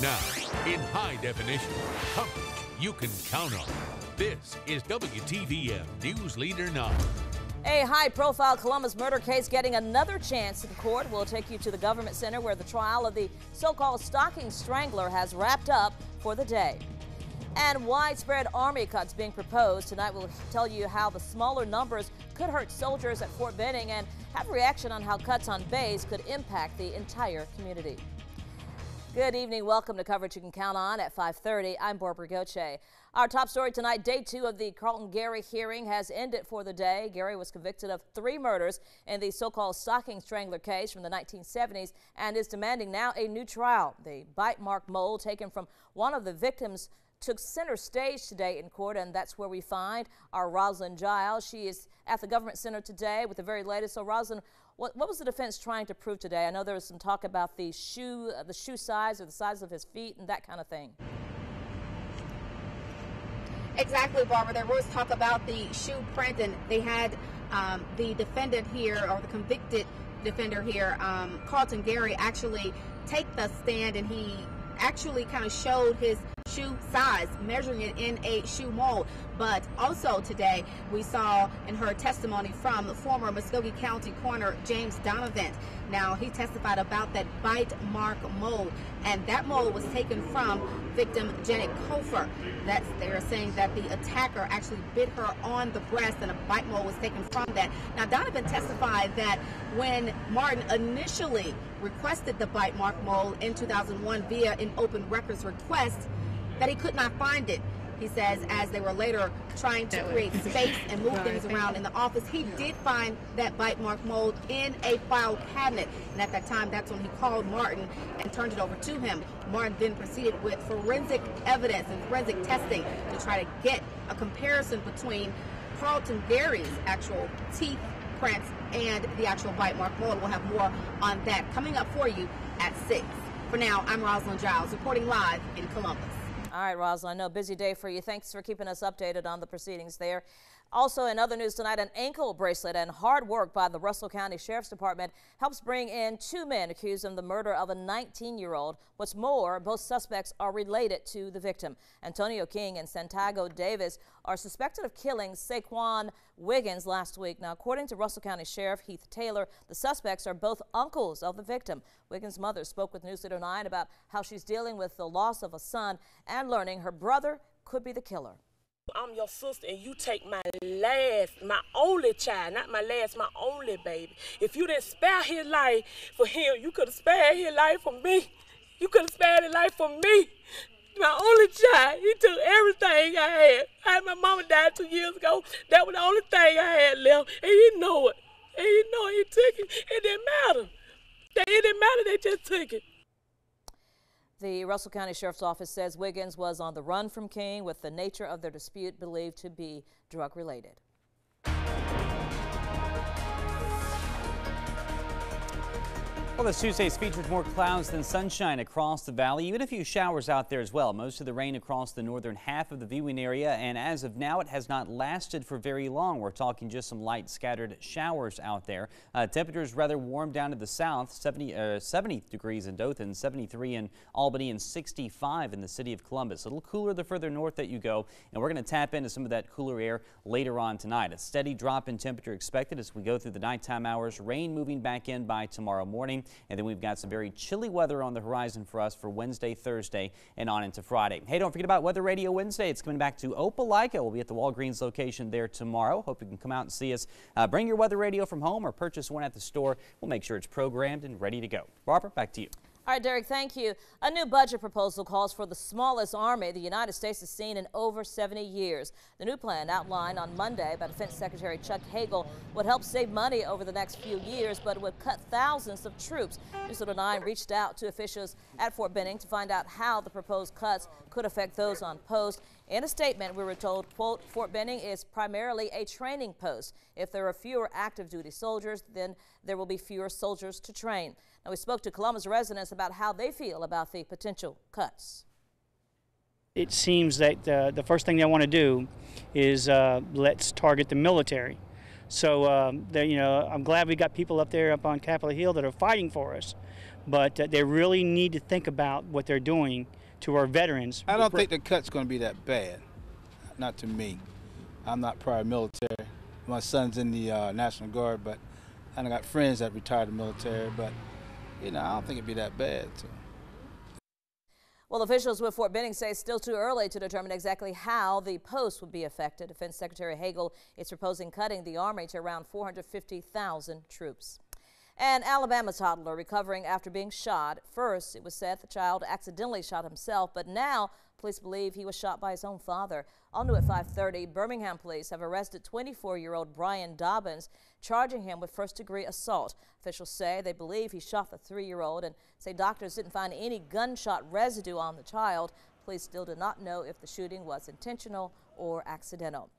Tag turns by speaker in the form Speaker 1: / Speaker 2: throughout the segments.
Speaker 1: Now, in high definition, coverage you can count on. This is WTVM News Leader 9.
Speaker 2: A high-profile Columbus murder case getting another chance in court. We'll take you to the government center where the trial of the so-called stocking strangler has wrapped up for the day. And widespread Army cuts being proposed. Tonight we'll tell you how the smaller numbers could hurt soldiers at Fort Benning and have a reaction on how cuts on base could impact the entire community. Good evening. Welcome to coverage you can count on at 5:30. I'm Barbara Goche. Our top story tonight, day 2 of the Carlton Gary hearing has ended for the day. Gary was convicted of 3 murders in the so-called stocking strangler case from the 1970s and is demanding now a new trial. The bite mark mold taken from one of the victims took center stage today in court, and that's where we find our Rosalind Giles. She is at the government center today with the very latest. So Rosalind, what was the defense trying to prove today? I know there was some talk about the shoe size or the size of his feet and that kind of thing.
Speaker 3: Exactly, Barbara. There was talk about the shoe print, and they had the defendant here, or the convicted defender here, Carlton Gary, actually take the stand, and he actually kind of showed his shoe size, measuring it in a shoe mold. But also today we saw and heard testimony from the former Muskogee County Coroner James Donovan. Now, he testified about that bite mark mold, and that mold was taken from victim Janet Kofer. They are saying that the attacker actually bit her on the breast, and a bite mold was taken from that. Now, Donovan testified that when Martin initially requested the bite mark mold in 2001 via an open records request, that he could not find it. He says as they were later trying to create space and move things around in the office, he did find that bite mark mold in a file cabinet. And at that time, that's when he called Martin and turned it over to him. Martin then proceeded with forensic evidence and forensic testing to try to get a comparison between Carlton Gary's actual teeth prints and the actual bite mark mold. We'll have more on that coming up for you at 6. For now, I'm Rosalind Giles reporting live in Columbus.
Speaker 2: All right, Rosalind, I know, busy day for you. Thanks for keeping us updated on the proceedings there. Also, in other news tonight, an ankle bracelet and hard work by the Russell County Sheriff's Department helps bring in 2 men accused of the murder of a 19-year-old. What's more, both suspects are related to the victim. Antonio King and Santiago Davis are suspected of killing Saquon Wiggins last week. Now, according to Russell County Sheriff Heath Taylor, the suspects are both uncles of the victim. Wiggins' mother spoke with News Leader 9 about how she's dealing with the loss of a son and learning her brother could be the killer.
Speaker 4: I'm your sister, and you take my only child, not my last, my only baby. If you didn't spare his life for him, you could have spared his life for me. You could have spared his life for me. My only child, he took everything I had. My mama died 2 years ago. That was the only thing I had left, and he knew it. And he knew it. He took it. It didn't matter. It didn't matter. They just took it.
Speaker 2: The Russell County Sheriff's Office says Wiggins was on the run from King, with the nature of their dispute believed to be drug-related.
Speaker 5: Well, this Tuesday's featured more clouds than sunshine across the valley, even a few showers out there as well. Most of the rain across the northern half of the viewing area, and as of now, it has not lasted for very long. We're talking just some light scattered showers out there. Temperatures rather warm down to the south, 70 degrees in Dothan, 73 in Albany, and 65 in the city of Columbus. A little cooler the further north that you go, and we're going to tap into some of that cooler air later on tonight. A steady drop in temperature expected as we go through the nighttime hours. Rain moving back in by tomorrow morning. And then we've got some very chilly weather on the horizon for us for Wednesday, Thursday, and on into Friday. Hey, don't forget about Weather Radio Wednesday. It's coming back to Opelika. We'll be at the Walgreens location there tomorrow. Hope you can come out and see us. Bring your weather radio from home or purchase one at the store. We'll make sure it's programmed and ready to go. Barbara, back to you.
Speaker 2: All right, Derek, thank you. A new budget proposal calls for the smallest army the United States has seen in over 70 years. The new plan, outlined on Monday by Defense Secretary Chuck Hagel, would help save money over the next few years, but it would cut thousands of troops. News 9 reached out to officials at Fort Benning to find out how the proposed cuts could affect those on post. In a statement, we were told, quote, Fort Benning is primarily a training post. If there are fewer active duty soldiers, then there will be fewer soldiers to train. Now, we spoke to Columbus residents about how they feel about the potential cuts.
Speaker 6: It seems that the first thing they want to do is let's target the military. So, I'm glad we got people up there up on Capitol Hill that are fighting for us. but they really need to think about what they're doing to our veterans.
Speaker 7: I don't think the cut's going to be that bad, not to me. I'm not prior military. My son's in the National Guard, but I got friends that retired the military, but I don't think it'd be that bad. So.
Speaker 2: Well, officials with Fort Benning say it's still too early to determine exactly how the post would be affected. Defense Secretary Hagel is proposing cutting the Army to around 450,000 troops. An Alabama toddler recovering after being shot. First, it was said the child accidentally shot himself, but now police believe he was shot by his own father. All new at 5:30, Birmingham police have arrested 24-year-old Brian Dobbins, charging him with first-degree assault. Officials say they believe he shot the 3-year-old and say doctors didn't find any gunshot residue on the child. Police still do not know if the shooting was intentional or accidental.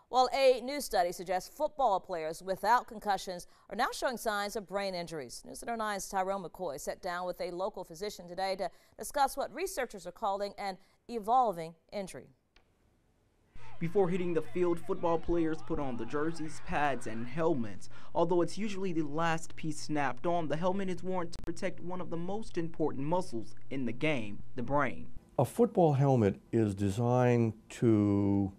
Speaker 2: Well, a new study suggests football players without concussions are now showing signs of brain injuries. News 9's Tyrone McCoy sat down with a local physician today to discuss what researchers are calling an evolving injury.
Speaker 8: Before hitting the field, football players put on the jerseys, pads, and helmets. Although it's usually the last piece snapped on, the helmet is worn to protect one of the most important muscles in the game, the brain.
Speaker 9: A football helmet is designed to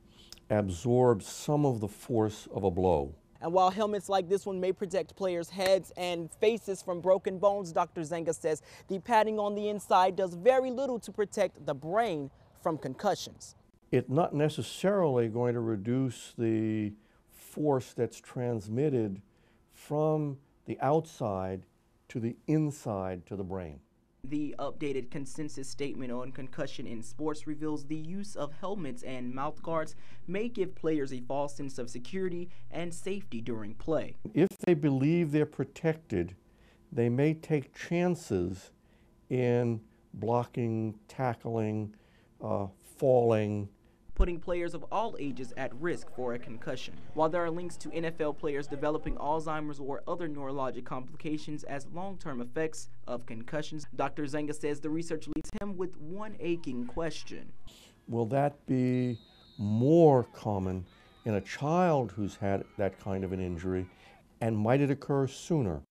Speaker 9: absorb some of the force of a blow.
Speaker 8: And while helmets like this one may protect players' heads and faces from broken bones, Dr. Zenga says the padding on the inside does very little to protect the brain from concussions.
Speaker 9: It's not necessarily going to reduce the force that's transmitted from the outside to the inside to the brain.
Speaker 8: The updated consensus statement on concussion in sports reveals the use of helmets and mouth guards may give players a false sense of security and safety during play.
Speaker 9: If they believe they're protected, they may take chances in blocking, tackling, falling,
Speaker 8: putting players of all ages at risk for a concussion. While there are links to NFL players developing Alzheimer's or other neurologic complications as long-term effects of concussions, Dr. Zenga says the research leaves him with one aching question.
Speaker 9: Will that be more common in a child who's had that kind of an injury, and might it occur sooner?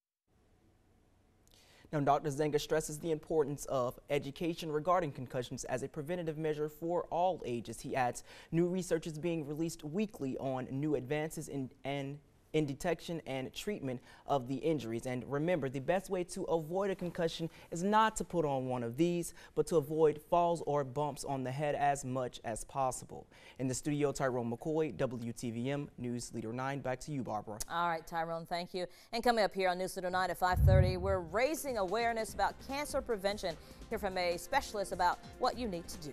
Speaker 8: Now, Dr. Zenga stresses the importance of education regarding concussions as a preventative measure for all ages. He adds new research is being released weekly on new advances in detection and treatment of the injuries. And remember, the best way to avoid a concussion is not to put on one of these, but to avoid falls or bumps on the head as much as possible. In the studio, Tyrone McCoy, WTVM News Leader 9. Back to you, Barbara.
Speaker 2: All right, Tyrone, thank you. And coming up here on News Leader 9 at 5:30, we're raising awareness about cancer prevention. Hear from a specialist about what you need to do.